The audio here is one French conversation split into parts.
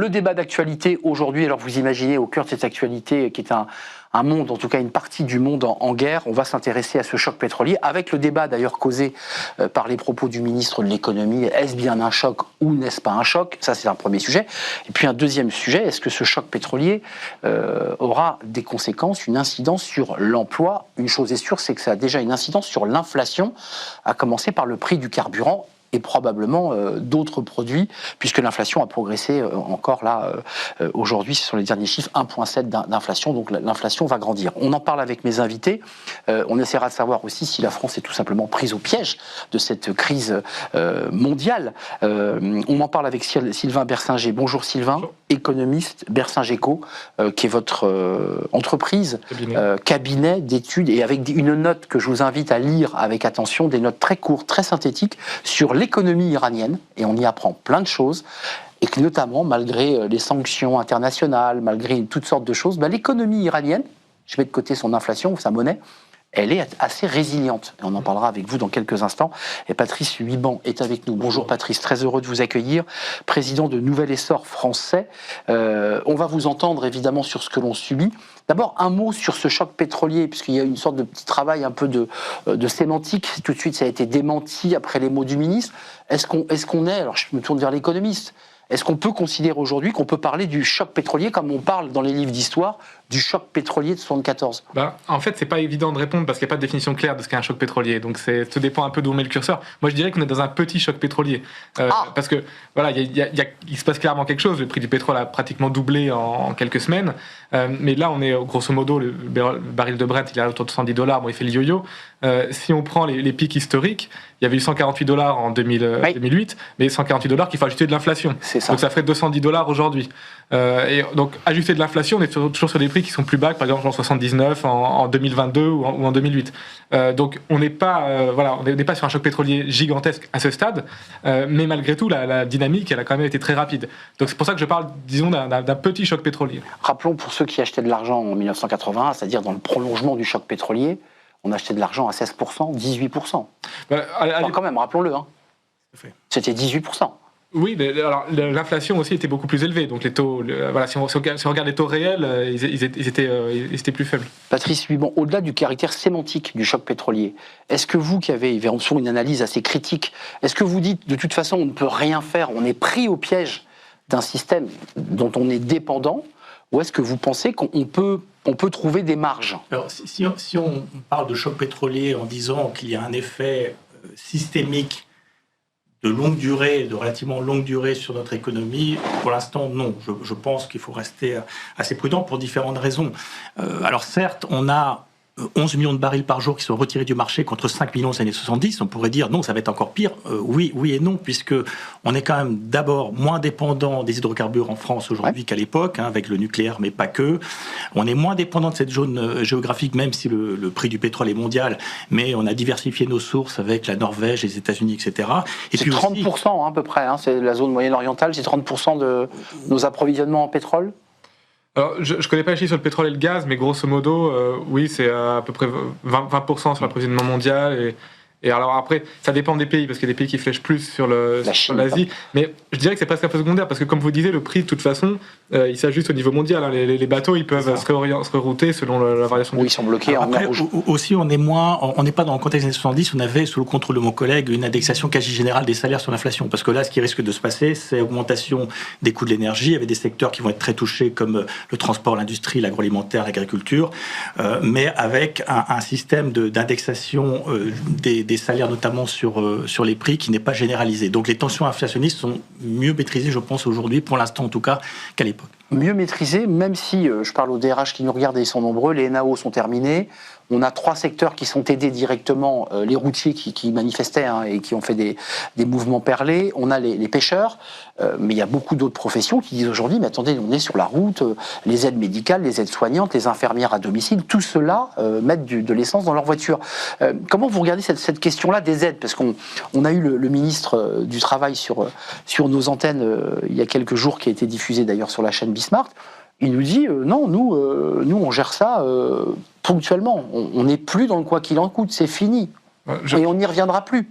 Le débat d'actualité aujourd'hui, alors vous imaginez au cœur de cette actualité qui est un monde, en tout cas une partie du monde en guerre, on va s'intéresser à ce choc pétrolier, avec le débat d'ailleurs causé par les propos du ministre de l'économie. Est-ce bien un choc ou n'est-ce pas un choc? Ça, c'est un premier sujet. Et puis un deuxième sujet, est-ce que ce choc pétrolier aura des conséquences, une incidence sur l'emploi? Une chose est sûre, c'est que ça a déjà une incidence sur l'inflation, à commencer par le prix du carburant et probablement d'autres produits, puisque l'inflation a progressé encore là, aujourd'hui, ce sont les derniers chiffres, 1,7 d'inflation, donc l'inflation va grandir. On en parle avec mes invités, on essaiera de savoir aussi si la France est tout simplement prise au piège de cette crise mondiale. On en parle avec Sylvain Bersinger. Bonjour Sylvain, bonjour. Économiste, Bersinger-Co, qui est votre entreprise, cabinet d'études, et avec une note que je vous invite à lire avec attention, des notes très courtes, très synthétiques, sur l'économie iranienne, et on y apprend plein de choses, et que notamment, malgré les sanctions internationales, malgré toutes sortes de choses, l'économie iranienne, je mets de côté son inflation, sa monnaie, elle est assez résiliente. Et on en parlera avec vous dans quelques instants. Et Patrice Huiban est avec nous. Bonjour Patrice, très heureux de vous accueillir. Président de Nouvel Essor Français. On va vous entendre évidemment sur ce que l'on subit. D'abord, un mot sur ce choc pétrolier, puisqu'il y a une sorte de petit travail un peu de sémantique. Tout de suite, ça a été démenti après les mots du ministre. Est-ce qu'on est, alors je me tourne vers l'économiste, est-ce qu'on peut considérer aujourd'hui qu'on peut parler du choc pétrolier comme on parle dans les livres d'histoire du choc pétrolier de 1974? En fait, c'est pas évident de répondre parce qu'il n'y a pas de définition claire de ce qu'est un choc pétrolier. Donc, ça dépend un peu d'où on met le curseur. Moi, je dirais qu'on est dans un petit choc pétrolier. Parce que, voilà, il se passe clairement quelque chose. Le prix du pétrole a pratiquement doublé en quelques semaines. Mais là, on est, grosso modo, le baril de Brent, il est autour de $110. Bon, il fait le yo-yo. Si on prend les pics historiques, il y avait eu $148 en 2008, mais $148 qu'il faut ajouter de l'inflation. Donc, ça ferait $210 aujourd'hui. Et donc, ajouter de l'inflation, on est toujours sur des prix qui sont plus bas que par exemple en 79, en 2022 ou en 2008. Donc on n'est pas, on n'est pas sur un choc pétrolier gigantesque à ce stade, mais malgré tout la dynamique elle a quand même été très rapide. Donc c'est pour ça que je parle, disons, d'un petit choc pétrolier. Rappelons pour ceux qui achetaient de l'argent en 1981, c'est-à-dire dans le prolongement du choc pétrolier, on achetait de l'argent à 16%, 18%. Quand même, rappelons-le. Hein. C'était 18%. Oui, alors l'inflation aussi était beaucoup plus élevée, donc les taux, si on regarde les taux réels, ils étaient plus faibles. Patrice Huiban, au-delà du caractère sémantique du choc pétrolier, est-ce que vous qui avez une analyse assez critique, est-ce que vous dites de toute façon on ne peut rien faire, on est pris au piège d'un système dont on est dépendant, ou est-ce que vous pensez qu'on peut trouver des marges? Alors, si on parle de choc pétrolier en disant qu'il y a un effet systémique de longue durée, de relativement longue durée sur notre économie, pour l'instant, non. Je pense qu'il faut rester assez prudent pour différentes raisons. Alors certes, on a 11 millions de barils par jour qui sont retirés du marché contre 5 millions aux années 70. On pourrait dire non, ça va être encore pire. Oui et non, puisque on est quand même d'abord moins dépendant des hydrocarbures en France aujourd'hui qu'à l'époque, avec le nucléaire, mais pas que. On est moins dépendant de cette zone géographique, même si le prix du pétrole est mondial, mais on a diversifié nos sources avec la Norvège, les États-Unis, etc. Et c'est puis 30% aussi, à peu près, c'est la zone moyenne-orientale, c'est 30% de nos approvisionnements en pétrole. Alors, je ne connais pas les chiffres sur le pétrole et le gaz, mais grosso modo, oui, c'est à peu près 20% sur l'approvisionnement mondial. Et alors après, ça dépend des pays, parce qu'il y a des pays qui flèchent plus sur l'Asie. Mais je dirais que c'est presque un peu secondaire, parce que comme vous disiez, le prix, de toute façon, il s'ajuste au niveau mondial. Hein. Les bateaux, ils peuvent se rerouter selon la variation du prix. Ils sont bloqués en mer Rouge. Aussi, on n'est pas dans le contexte des années 70, on avait, sous le contrôle de mon collègue, une indexation quasi générale des salaires sur l'inflation. Parce que là, ce qui risque de se passer, c'est augmentation des coûts de l'énergie, avec des secteurs qui vont être très touchés, comme le transport, l'industrie, l'agroalimentaire, l'agriculture, mais avec un système d'indexation des salaires, notamment sur les prix, qui n'est pas généralisé. Donc les tensions inflationnistes sont mieux maîtrisées, je pense, aujourd'hui, pour l'instant en tout cas, qu'à l'époque. Mieux maîtrisées, même si, je parle aux DRH qui nous regardent et ils sont nombreux, les NAO sont terminés. On a 3 secteurs qui sont aidés directement, les routiers qui manifestaient et qui ont fait des mouvements perlés. On a les pêcheurs, mais il y a beaucoup d'autres professions qui disent aujourd'hui, mais attendez, on est sur la route, les aides médicales, les aides soignantes, les infirmières à domicile, tout cela mettent de l'essence dans leur voiture. Comment vous regardez cette question-là des aides? Parce qu'on a eu le ministre du Travail sur nos antennes il y a quelques jours, qui a été diffusé d'ailleurs sur la chaîne Bismart. Il nous dit non, nous on gère ça ponctuellement. On n'est plus dans le quoi qu'il en coûte, c'est fini. Et on n'y reviendra plus.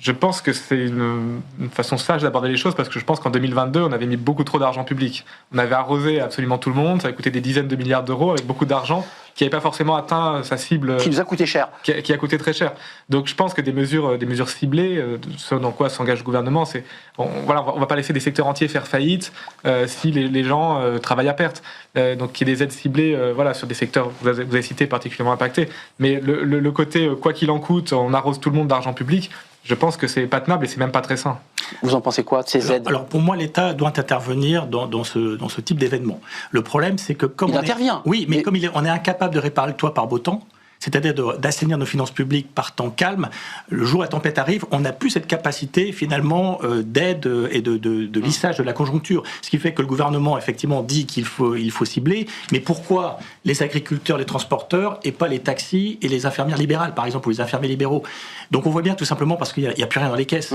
Je pense que c'est une façon sage d'aborder les choses parce que je pense qu'en 2022, on avait mis beaucoup trop d'argent public. On avait arrosé absolument tout le monde, ça a coûté des dizaines de milliards d'euros avec beaucoup d'argent qui n'avait pas forcément atteint sa cible. Qui nous a coûté cher. Qui a coûté très cher. Donc je pense que des mesures ciblées, ce dans quoi s'engage le gouvernement, c'est on va pas laisser des secteurs entiers faire faillite si les gens travaillent à perte. Donc qu'il y ait des aides ciblées sur des secteurs que vous avez cités particulièrement impactés. Mais le côté quoi qu'il en coûte, on arrose tout le monde d'argent public, je pense que c'est pas tenable et c'est même pas très sain. Vous en pensez quoi de ces aides ? Alors pour moi, l'État doit intervenir dans ce type d'événement. Le problème, c'est que comme il intervient. Oui, mais comme on est incapable de réparer le toit par beau temps, c'est-à-dire d'assainir nos finances publiques par temps calme, le jour où la tempête arrive, on n'a plus cette capacité finalement d'aide et de lissage de la conjoncture. Ce qui fait que le gouvernement effectivement dit qu'il faut cibler, mais pourquoi les agriculteurs, les transporteurs et pas les taxis et les infirmières libérales par exemple ou les infirmiers libéraux? Donc on voit bien tout simplement parce qu'il n'y a plus rien dans les caisses.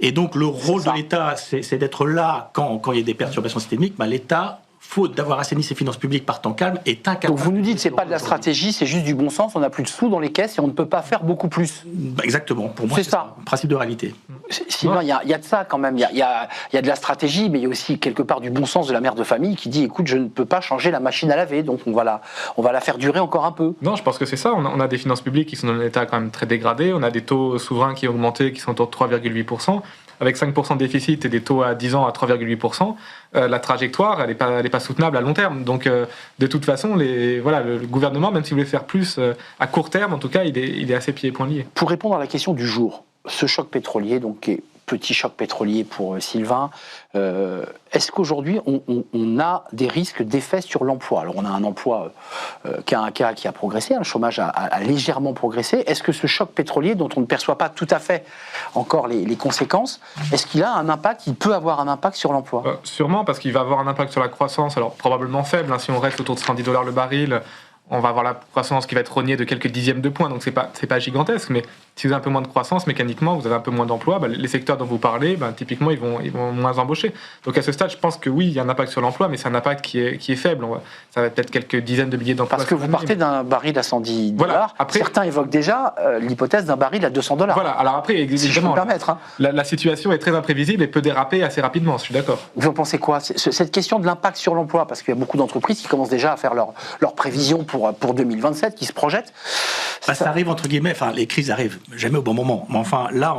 Et donc le rôle de l'État, c'est d'être là quand il y a des perturbations systémiques. L'État, faute d'avoir assaini ses finances publiques par temps calme, est incapable. Donc vous nous dites que c'est pas de la stratégie, c'est juste du bon sens, on n'a plus de sous dans les caisses et on ne peut pas faire beaucoup plus. Exactement, pour moi c'est ça, un principe de réalité. Sylvain, il y a de ça quand même, il y a de la stratégie, mais il y a aussi quelque part du bon sens de la mère de famille qui dit écoute, je ne peux pas changer la machine à laver, donc on va la faire durer encore un peu. Non, je pense que c'est ça, on a des finances publiques qui sont dans un état quand même très dégradé, on a des taux souverains qui ont augmenté, qui sont autour de 3,8%. Avec 5% de déficit et des taux à 10 ans à 3,8%, la trajectoire, elle n'est pas soutenable à long terme. Donc, de toute façon, le gouvernement, même s'il voulait faire plus à court terme, en tout cas, il est assez pieds et poings liés. Pour répondre à la question du jour, ce choc pétrolier, donc petit choc pétrolier pour Sylvain, est-ce qu'aujourd'hui on a des risques d'effet sur l'emploi? Alors on a un emploi qui a progressé, le chômage a légèrement progressé. Est-ce que ce choc pétrolier, dont on ne perçoit pas tout à fait encore les conséquences, est-ce qu'il a un impact, il peut avoir un impact sur l'emploi? Sûrement, parce qu'il va avoir un impact sur la croissance, alors probablement faible, si on reste autour de $110 le baril, on va avoir la croissance qui va être rognée de quelques dixièmes de points, donc c'est pas gigantesque, mais si vous avez un peu moins de croissance, mécaniquement, vous avez un peu moins d'emplois, les secteurs dont vous parlez, typiquement, ils vont moins embaucher. Donc à ce stade, je pense que oui, il y a un impact sur l'emploi, mais c'est un impact qui est faible. Ça va être peut-être quelques dizaines de milliers d'emplois. Parce que vous partez d'un baril à $110. Voilà. Après, certains évoquent déjà l'hypothèse d'un baril à $200. Voilà, alors après, évidemment, si je peux me permettre, la situation est très imprévisible et peut déraper assez rapidement, je suis d'accord. Vous en pensez quoi? Cette question de l'impact sur l'emploi, parce qu'il y a beaucoup d'entreprises qui commencent déjà à faire leurs prévisions pour 2027, qui se projettent. Ça arrive entre guillemets, les crises arrivent jamais au bon moment. Mais enfin, là,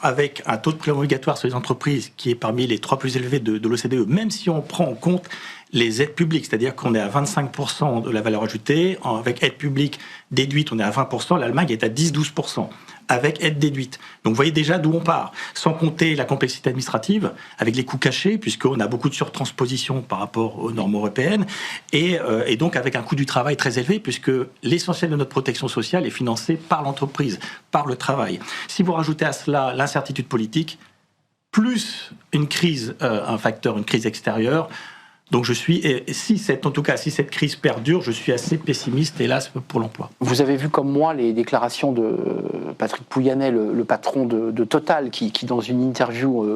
avec un taux de prélèvement obligatoire sur les entreprises qui est parmi les 3 plus élevés de l'OCDE, même si on prend en compte les aides publiques, c'est-à-dire qu'on est à 25% de la valeur ajoutée, avec aide publique déduite, on est à 20%, l'Allemagne est à 10-12%. Avec aide déduite. Donc vous voyez déjà d'où on part. Sans compter la complexité administrative, avec les coûts cachés, puisqu'on a beaucoup de surtransposition par rapport aux normes européennes, et donc avec un coût du travail très élevé, puisque l'essentiel de notre protection sociale est financé par l'entreprise, par le travail. Si vous rajoutez à cela l'incertitude politique, plus une crise extérieure, donc si cette crise perdure, je suis assez pessimiste, hélas, pour l'emploi. Vous avez vu comme moi les déclarations de Patrick Pouyanné, le patron de Total, qui dans une interview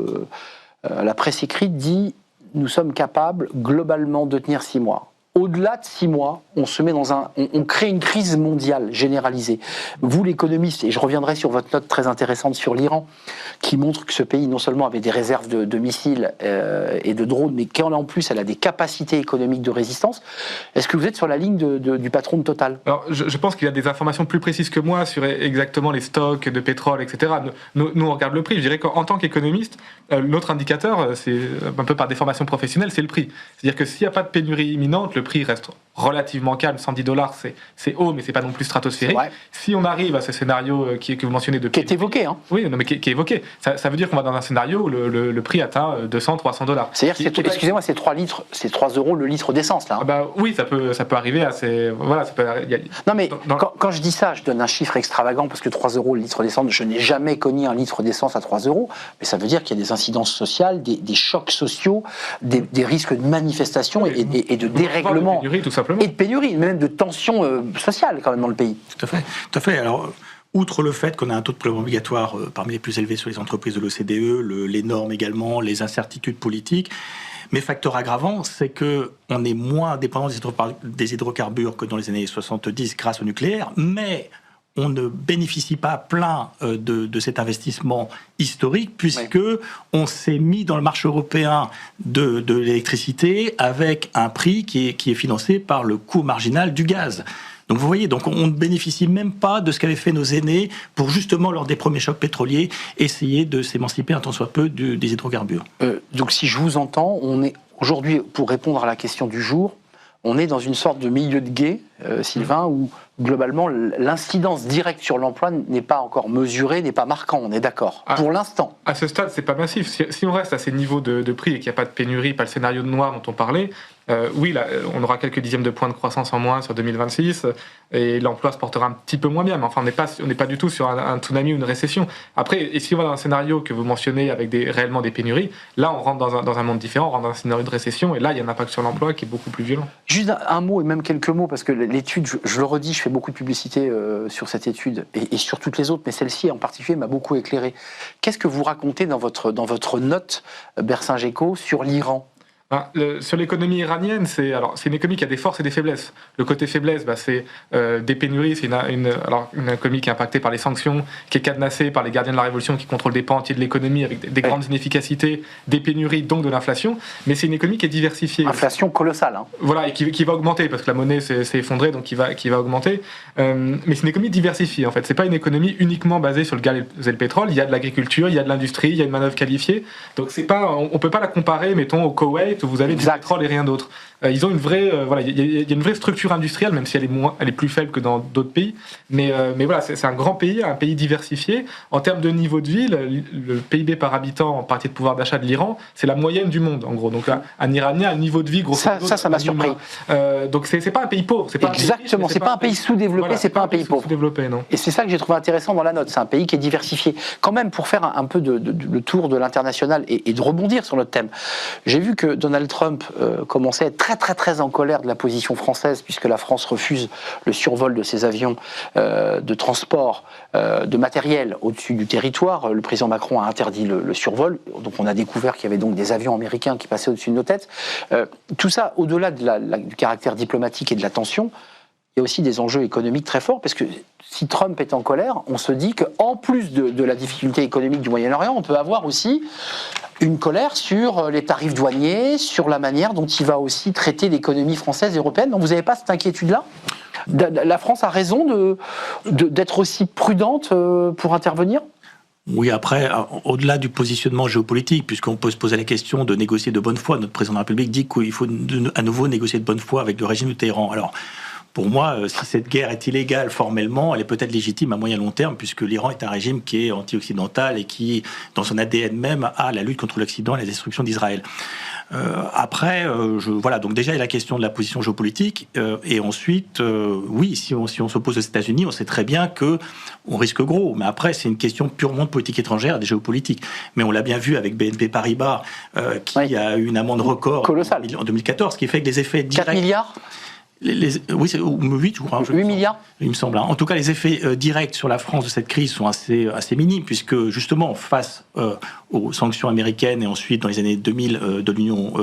à la presse écrite dit « Nous sommes capables globalement de tenir 6 mois ». Au-delà de 6 mois, on se met on crée une crise mondiale généralisée. Vous, l'économiste, et je reviendrai sur votre note très intéressante sur l'Iran, qui montre que ce pays non seulement avait des réserves de missiles et de drones, mais qu'en plus elle a des capacités économiques de résistance. Est-ce que vous êtes sur la ligne du patron de Total? Alors, je pense qu'il a des informations plus précises que moi sur exactement les stocks de pétrole, etc. Nous, on regarde le prix. Je dirais qu'en tant qu'économiste, l'autre indicateur, c'est un peu par déformation professionnelle, c'est le prix. C'est-à-dire que s'il n'y a pas de pénurie imminente, le prix reste relativement calme. $110, c'est haut, mais c'est pas non plus stratosphérique. Si on arrive à ce scénario que vous mentionnez depuis... Qui est évoqué, hein. Oui, mais qui est évoqué. Ça veut dire qu'on va dans un scénario où le prix atteint $200-300. C'est-à-dire, excusez-moi, c'est 3 litres, c'est 3 € le litre d'essence, là. Hein. Oui, ça peut arriver à ces... Voilà, ça peut... Non, mais quand je dis ça, je donne un chiffre extravagant, parce que 3 € le litre d'essence, je n'ai jamais connu un litre d'essence à 3 €, mais ça veut dire qu'il y a des incidences sociales, des chocs sociaux, des risques de manifestation et de dérèglement. De pénurie, tout simplement. Et de pénurie, même de tension sociale quand même dans le pays. Tout à fait. Alors, outre le fait qu'on a un taux de prélèvement obligatoire parmi les plus élevés sur les entreprises de l'OCDE, les normes également, les incertitudes politiques, mais facteur aggravant, c'est qu'on est moins dépendant des hydrocarbures que dans les années 70 grâce au nucléaire, mais on ne bénéficie pas plein de cet investissement historique, puisque on s'est mis dans le marché européen de l'électricité avec un prix qui est financé par le coût marginal du gaz. Donc vous voyez, donc on ne bénéficie même pas de ce qu'avaient fait nos aînés pour justement, lors des premiers chocs pétroliers, essayer de s'émanciper un tant soit peu des hydrocarbures. Donc si je vous entends, on est aujourd'hui, pour répondre à la question du jour, on est dans une sorte de milieu de gué, Sylvain, où globalement l'incidence directe sur l'emploi n'est pas encore mesurée, n'est pas marquant, on est d'accord, pour l'instant. À ce stade, c'est pas massif. Si on reste à ces niveaux de prix et qu'il n'y a pas de pénurie, pas le scénario de noir dont on parlait, oui, là, on aura quelques dixièmes de points de croissance en moins sur 2026 et l'emploi se portera un petit peu moins bien. Mais enfin, on n'est pas du tout sur un tsunami ou une récession. Après, et si on va dans un scénario que vous mentionnez avec réellement des pénuries, là, on rentre dans un monde différent, on rentre dans un scénario de récession et là, il y a un impact sur l'emploi qui est beaucoup plus violent. Juste un mot et même quelques mots, parce que l'étude, je le redis, je fais beaucoup de publicité sur cette étude et sur toutes les autres, mais celle-ci en particulier m'a beaucoup éclairé. Qu'est-ce que vous racontez dans votre note, Bercingéco, sur l'Iran ? Sur l'économie iranienne, c'est une économie qui a des forces et des faiblesses. Le côté faiblesse, c'est des pénuries, c'est une économie qui est impactée par les sanctions, qui est cadenassée par les gardiens de la révolution qui contrôlent des pans entiers de l'économie avec des grandes inefficacies, des pénuries, donc de l'inflation. Mais c'est une économie qui est diversifiée. Inflation colossale. Hein. Voilà, et qui va augmenter parce que la monnaie s'est effondrée, donc qui va augmenter. Mais c'est une économie diversifiée en fait. C'est pas une économie uniquement basée sur le gaz et le pétrole. Il y a de l'agriculture, il y a de l'industrie, il y a une manœuvre qualifiée. Donc on peut pas la comparer, mettons, au Koweït où vous avez du pétrole et rien d'autre. Ils ont une vraie, il y a une vraie structure industrielle, même si elle est plus faible que dans d'autres pays. Mais voilà, c'est un grand pays, un pays diversifié. En termes de niveau de vie, le PIB par habitant en partie de pouvoir d'achat de l'Iran, c'est la moyenne du monde, en gros. Donc un Iranien a un niveau de vie grosso modo. Ça m'a surpris. Donc c'est pas un pays pauvre. Exactement, c'est pas un pays sous-développé, voilà, c'est pas un pays pauvre. Sous-développé, non. Et c'est ça que j'ai trouvé intéressant dans la note. C'est un pays qui est diversifié. Quand même, pour faire un peu le tour de l'international et de rebondir sur notre thème, j'ai vu que Donald Trump commençait à être très très très en colère de la position française, puisque la France refuse le survol de ses avions de transport de matériel au-dessus du territoire. Le président Macron a interdit le survol, donc on a découvert qu'il y avait donc des avions américains qui passaient au-dessus de nos têtes. Tout ça, au-delà du caractère diplomatique et de la tension, il y a aussi des enjeux économiques très forts, parce que si Trump est en colère, on se dit qu'en plus de la difficulté économique du Moyen-Orient, on peut avoir aussi une colère sur les tarifs douaniers, sur la manière dont il va aussi traiter l'économie française et européenne. Donc vous n'avez pas cette inquiétude-là ? La France a raison d'être aussi prudente pour intervenir ? Oui, après, au-delà du positionnement géopolitique, puisqu'on peut se poser la question de négocier de bonne foi, notre président de la République dit qu'il faut à nouveau négocier de bonne foi avec le régime de Téhéran. Alors, pour moi, si cette guerre est illégale formellement, elle est peut-être légitime à moyen long terme, puisque l'Iran est un régime qui est anti-occidental et qui, dans son ADN même, a la lutte contre l'Occident et la destruction d'Israël. Après, voilà, donc déjà il y a la question de la position géopolitique, et ensuite, oui, si on s'oppose aux États-Unis, on sait très bien que on risque gros. Mais après, c'est une question purement de politique étrangère, de géopolitique. Mais on l'a bien vu avec BNP Paribas, qui a eu une amende record en 2014, qui fait que les effets directs... 4 milliards oui, c'est 8, je crois. 8 milliards. Il me semble. En tout cas, les effets directs sur la France de cette crise sont assez minimes, puisque justement, face aux sanctions américaines et ensuite dans les années 2000 de l'Union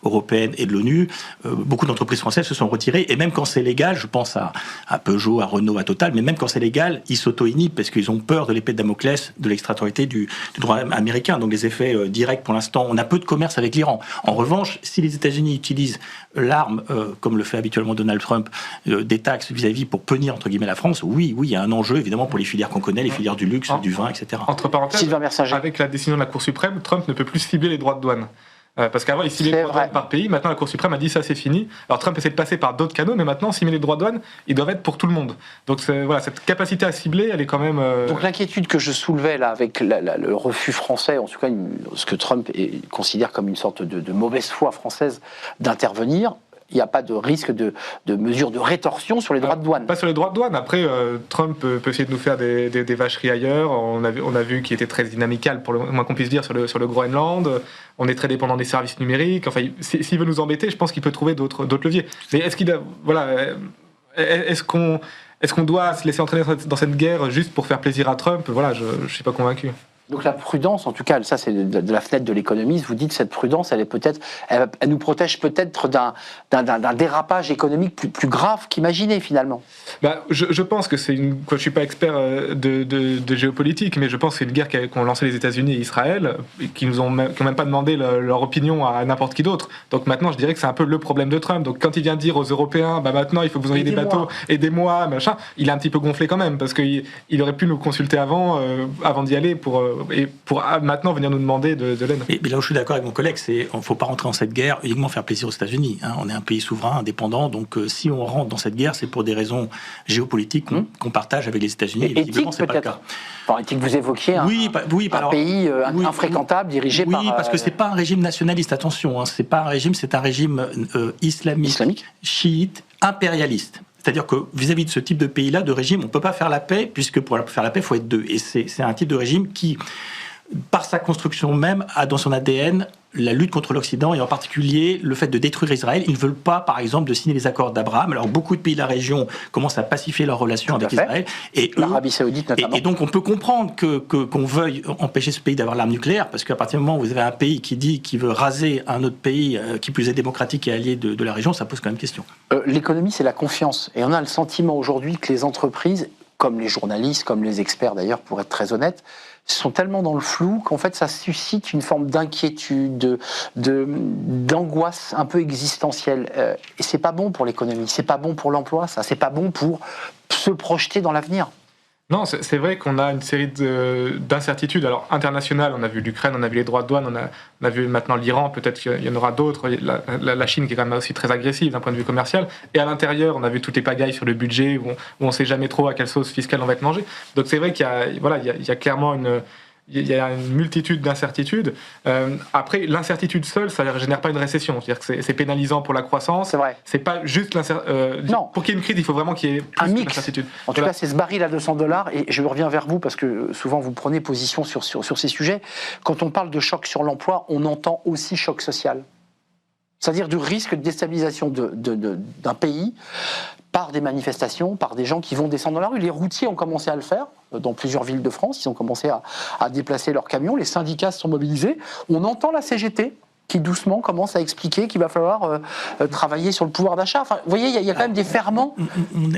européenne et de l'ONU, beaucoup d'entreprises françaises se sont retirées. Et même quand c'est légal, je pense à Peugeot, à Renault, à Total, mais même quand c'est légal, ils s'auto-inhibent parce qu'ils ont peur de l'épée de Damoclès, de l'extraterritorialité du droit américain. Donc les effets directs, pour l'instant, on a peu de commerce avec l'Iran. En revanche, si les États-Unis utilisent l'arme, comme le fait habituellement Donald Trump, des taxes vis-à-vis pour punir entre guillemets la France, oui, il y a un enjeu évidemment pour les filières qu'on connaît, les filières du luxe, du vin, etc. Entre parenthèses, avec la décision de la Cour suprême, Trump ne peut plus cibler les droits de douane. Parce qu'avant, il ciblait les droits de douane par pays. Maintenant, la Cour suprême a dit ça, c'est fini. Alors, Trump essaie de passer par d'autres canaux, mais maintenant, s'il met les droits de douane, ils doivent être pour tout le monde. Donc, voilà, cette capacité à cibler, elle est quand même. Donc, l'inquiétude que je soulevais là, avec le refus français, en tout cas, ce que Trump considère comme une sorte de mauvaise foi française d'intervenir, il n'y a pas de risque de mesure de rétorsion sur les droits de douane. Pas sur les droits de douane. Après, Trump peut essayer de nous faire des vacheries ailleurs. On a vu qu'il était très dynamical, pour le moins qu'on puisse dire, sur le Groenland. On est très dépendant des services numériques. Enfin, s'il veut nous embêter, je pense qu'il peut trouver d'autres leviers. Mais est-ce qu'on doit se laisser entraîner dans cette guerre juste pour faire plaisir à Trump ? Voilà, je ne suis pas convaincu. Donc la prudence, en tout cas, ça c'est de la fenêtre de l'économiste, vous dites cette prudence, elle nous protège peut-être d'un dérapage économique plus grave qu'imaginé finalement. Je pense que je ne suis pas expert de géopolitique, mais je pense que c'est une guerre qu'ont lancée les États-Unis et Israël, qui n'ont même pas demandé leur opinion à n'importe qui d'autre. Donc maintenant, je dirais que c'est un peu le problème de Trump. Donc quand il vient dire aux Européens, maintenant il faut que vous envoyiez des bateaux, aidez-moi, machin, il est un petit peu gonflé quand même, parce qu'il aurait pu nous consulter avant d'y aller pour maintenant venir nous demander de l'aide. Mais là où je suis d'accord avec mon collègue, c'est qu'il ne faut pas rentrer dans cette guerre uniquement faire plaisir aux États-Unis. On est un pays souverain, indépendant, donc si on rentre dans cette guerre, c'est pour des raisons géopolitiques qu'on partage avec les États-Unis. Et éthique peut-être. Éthique, vous évoquiez un pays infréquentable dirigé par... Oui, parce que c'est pas un régime nationaliste, attention. C'est pas un régime, c'est un régime islamique, chiite, impérialiste. C'est-à-dire que vis-à-vis de ce type de pays-là, de régime, on ne peut pas faire la paix, puisque pour faire la paix, il faut être deux. Et c'est un type de régime qui, par sa construction même, a dans son ADN la lutte contre l'Occident, et en particulier le fait de détruire Israël. Ils ne veulent pas, par exemple, de signer les accords d'Abraham. Alors beaucoup de pays de la région commencent à pacifier leurs relations avec Israël. Et l'Arabie Saoudite notamment. Et donc on peut comprendre qu'on veuille empêcher ce pays d'avoir l'arme nucléaire, parce qu'à partir du moment où vous avez un pays qui dit qu'il veut raser un autre pays qui plus est démocratique et allié de la région, ça pose quand même question. L'économie, c'est la confiance. Et on a le sentiment aujourd'hui que les entreprises, comme les journalistes, comme les experts d'ailleurs, pour être très honnête, sont tellement dans le flou qu'en fait ça suscite une forme d'inquiétude, d'angoisse un peu existentielle. Et c'est pas bon pour l'économie, c'est pas bon pour l'emploi, ça, c'est pas bon pour se projeter dans l'avenir. Non, c'est vrai qu'on a une série d'incertitudes. Alors, internationales, on a vu l'Ukraine, on a vu les droits de douane, on a vu maintenant l'Iran, peut-être qu'il y en aura d'autres, la Chine qui est quand même aussi très agressive d'un point de vue commercial. Et à l'intérieur, on a vu toutes les pagailles sur le budget, où on ne sait jamais trop à quelle sauce fiscale on va être mangé. Donc c'est vrai qu'il y a clairement il y a une multitude d'incertitudes. Après, l'incertitude seule, ça ne génère pas une récession. C'est-à-dire que c'est pénalisant pour la croissance. C'est vrai. C'est pas juste non. Pour qu'il y ait une crise, il faut vraiment qu'il y ait plus d'incertitude. En tout cas, c'est ce baril à $200. Et je reviens vers vous parce que souvent vous prenez position sur ces sujets. Quand on parle de choc sur l'emploi, on entend aussi choc social. C'est-à-dire du risque de déstabilisation d'un pays par des manifestations, par des gens qui vont descendre dans la rue. Les routiers ont commencé à le faire dans plusieurs villes de France. Ils ont commencé à déplacer leurs camions. Les syndicats se sont mobilisés. On entend la CGT qui doucement commence à expliquer qu'il va falloir travailler sur le pouvoir d'achat. Enfin, vous voyez, il y a quand même des ferments.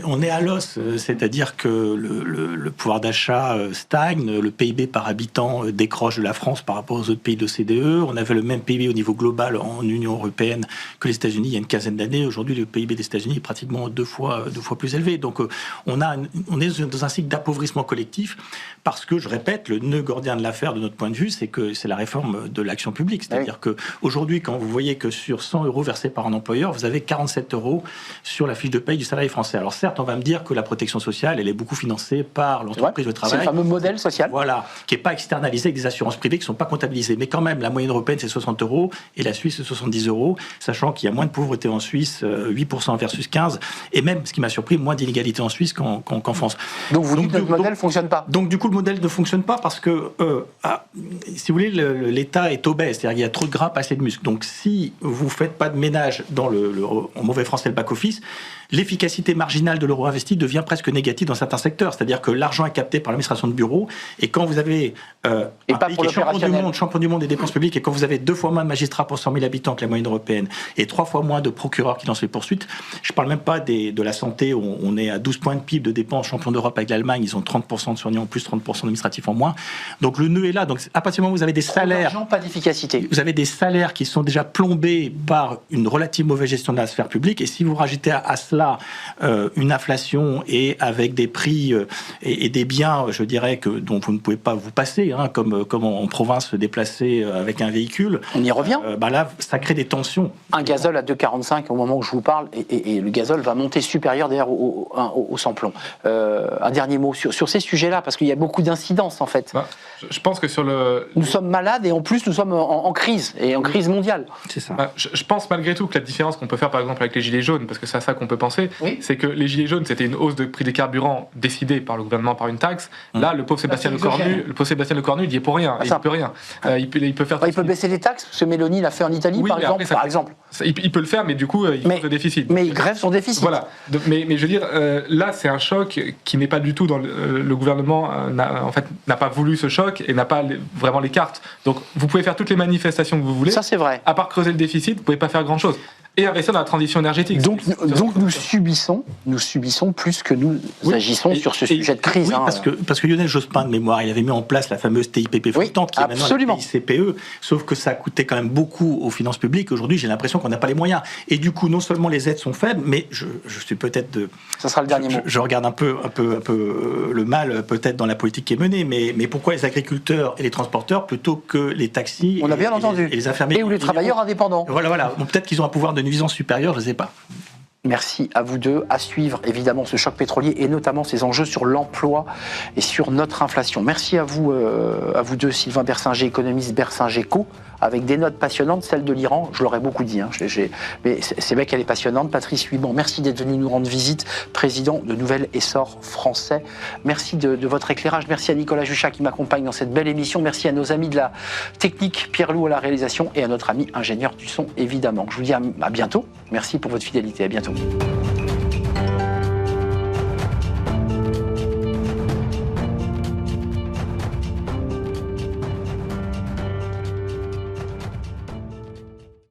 On est à l'os, c'est-à-dire que le pouvoir d'achat stagne, le PIB par habitant décroche de la France par rapport aux autres pays de l'OCDE. On avait le même PIB au niveau global en Union européenne que les États-Unis il y a une quinzaine d'années. Aujourd'hui, le PIB des États-Unis est pratiquement deux fois plus élevé. Donc, on est dans un cycle d'appauvrissement collectif parce que, je répète, le nœud gordien de l'affaire, de notre point de vue, c'est que c'est la réforme de l'action publique. C'est-à-dire que aujourd'hui, quand vous voyez que sur 100 € versés par un employeur, vous avez 47 € sur la fiche de paye du salarié français. Alors certes, on va me dire que la protection sociale, elle est beaucoup financée par l'entreprise de travail. C'est le fameux modèle social. Voilà, qui n'est pas externalisé avec des assurances privées qui ne sont pas comptabilisées. Mais quand même, la moyenne européenne, c'est 60 € et la Suisse, c'est 70 €, sachant qu'il y a moins de pauvreté en Suisse, 8% versus 15%, et même, ce qui m'a surpris, moins d'inégalité en Suisse qu'en France. Donc vous dites que notre modèle ne fonctionne pas. Donc du coup, le modèle ne fonctionne pas parce que, si vous voulez, l'État est obèse, c'est-à-dire qu'il y a trop de gras, pas assez de muscles. Donc si vous ne faites pas de ménage dans en mauvais français, le back-office, l'efficacité marginale de l'euro investi devient presque négative dans certains secteurs. C'est-à-dire que l'argent est capté par l'administration de bureau, et quand vous avez un pays qui est champion du monde des dépenses publiques, et quand vous avez 2 fois moins de magistrats pour 100 000 habitants que la moyenne européenne, et 3 fois moins de procureurs qui lancent les poursuites, je ne parle même pas de la santé, où on est à 12 points de PIB de dépenses, champion d'Europe avec l'Allemagne, ils ont 30% de soignants en plus, 30% d'administratifs en moins. Donc le nœud est là. Donc à partir du moment où vous avez des salaires... pas d'efficacité. Vous avez des salaires qui sont déjà plombés par une relative mauvaise gestion de la sphère publique, et si vous rajoutez à cela une inflation et avec des prix et des biens, je dirais, dont vous ne pouvez pas vous passer, comme en province se déplacer avec un véhicule. On y revient. Là, ça crée des tensions. Un gazole à 2,45 au moment où je vous parle, et le gazole va monter supérieur d'ailleurs au sans-plomb. Un dernier mot sur ces sujets-là, parce qu'il y a beaucoup d'incidences en fait. Je pense que nous sommes malades, et en plus nous sommes en crise, et en crise mondiale. C'est ça. Je pense malgré tout que la différence qu'on peut faire par exemple avec les Gilets jaunes, parce que c'est à ça qu'on peut penser, c'est que les gilets jaunes, c'était une hausse de prix des carburants décidée par le gouvernement par une taxe. Là, le pauvre Sébastien Lecornu, il n'y est pour rien. Il ne peut rien. Il peut faire. Il peut baisser les taxes, ce que Mélanie l'a fait en Italie, par exemple. Il peut le faire, mais du coup, il pose le déficit. Mais il grève son déficit. Voilà. Mais je veux dire, là, c'est un choc qui n'est pas du tout dans le gouvernement. N'a pas voulu ce choc et n'a pas vraiment les cartes. Donc, vous pouvez faire toutes les manifestations que vous voulez. Ça, c'est vrai. À part creuser le déficit, vous pouvez pas faire grand-chose. Et investir dans la transition énergétique. Donc nous subissons plus que nous agissons sur ce sujet de crise. Oui, parce que Lionel Jospin, de mémoire, il avait mis en place la fameuse TIPP flottante, qui est maintenant la TICPE, sauf que ça coûtait quand même beaucoup aux finances publiques. Aujourd'hui, j'ai l'impression qu'on n'a pas les moyens. Et du coup, non seulement les aides sont faibles, mais je suis peut-être ça sera le dernier mot. Je regarde un peu le mal peut-être dans la politique qui est menée, mais pourquoi les agriculteurs et les transporteurs plutôt que les taxis On a bien entendu. Et les infirmiers et ou les travailleurs indépendants. Voilà. Bon, peut-être qu'ils ont un pouvoir de nuisance supérieure, je ne sais pas. Merci à vous deux. À suivre évidemment ce choc pétrolier et notamment ses enjeux sur l'emploi et sur notre inflation. Merci à vous deux, Sylvain Bersinger, économiste Bersinger-Co, avec des notes passionnantes, celle de l'Iran, je l'aurais beaucoup dit, mais c'est vrai qu'elle est passionnante. Patrice Huybon, merci d'être venu nous rendre visite, président de Nouvel Essor Français. Merci de votre éclairage. Merci à Nicolas Juchat qui m'accompagne dans cette belle émission. Merci à nos amis de la technique, Pierre Loup à la réalisation et à notre ami ingénieur du son, évidemment. Je vous dis à bientôt. Merci pour votre fidélité. À bientôt.